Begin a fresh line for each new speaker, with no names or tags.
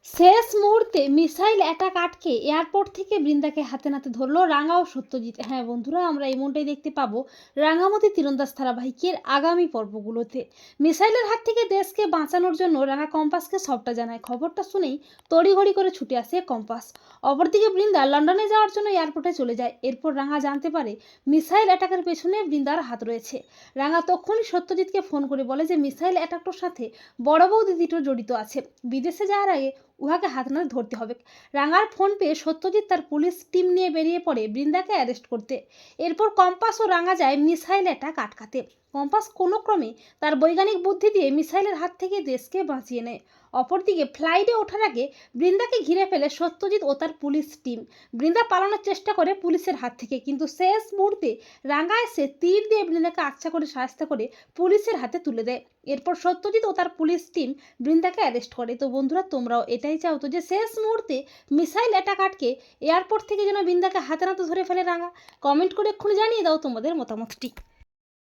শেষ মুহূর্তে missile attack আটকে এয়ারপোর্ট থেকে বৃন্দাকে হাতে নাতে ধরল রাঙা ও সত্যজিৎ। হ্যাঁ বন্ধুরা, আমরা এমনটাই দেখতে পাবো রাঙামাটি তীরন্দাজ ধারাবাহিকের আগামী পর্বগুলোতে। মিসাইলের হাত থেকে দেশকে বাঁচানোর জন্য রাঙা কম্পাসকে সবটা জানায়। খবরটা শুনেই তড়িঘড়ি করে ছুটে আসে কম্পাস। অপরদিকে বৃন্দা লন্ডনে যাওয়ার জন্য এয়ারপোর্টে চলে যায়। এরপর রাঙা জানতে পারে মিসাইল অ্যাটাকের পেছনে বৃন্দার হাত রয়েছে। রাঙা তখনই সত্যজিৎকে ফোন করে বলে যে মিসাইল অ্যাটাকটার সাথে বড় বৌদি দিটো জড়িত আছে। বিদেশে যাওয়ার আগে উহাকে হাত নাতে ধরতে হবে। রাঙার ফোন পেয়ে সত্যজিৎ তার পুলিশ টিম নিয়ে বেরিয়ে পড়ে বৃন্দাকে অ্যারেস্ট করতে। এরপর কম্পাস ও রাঙা যায় মিসাইল অ্যাটাক আটকাতে। কম্পাস কোনো ক্রমে তার বৈজ্ঞানিক বুদ্ধি দিয়ে মিসাইলের হাত থেকে দেশকে বাঁচিয়ে নেয়। অপরদিকে ফ্লাইটে ওঠার আগে বৃন্দাকে ঘিরে ফেলে সত্যজিৎ ও তার পুলিশ টিম। বৃন্দা পালানোর চেষ্টা করে পুলিশের হাত থেকে, কিন্তু শেষ মুহূর্তে রাঙা এসে তীর দিয়ে বৃন্দাকে আচ্ছা করে সাহায্য করে পুলিশের হাতে তুলে দেয়। এরপর সত্যজিৎ ও তার পুলিশ টিম বৃন্দাকে অ্যারেস্ট করে। তো বন্ধুরা, তোমরাও এটাই চাও তো যে শেষ মুহূর্তে মিসাইল অ্যাটাক আটকে এয়ারপোর্ট থেকে যেন বৃন্দাকে হাতে নাতে ধরে ফেলে রাঙা? কমেন্ট করে এক্ষুনি জানিয়ে দাও তোমাদের মতামতটি।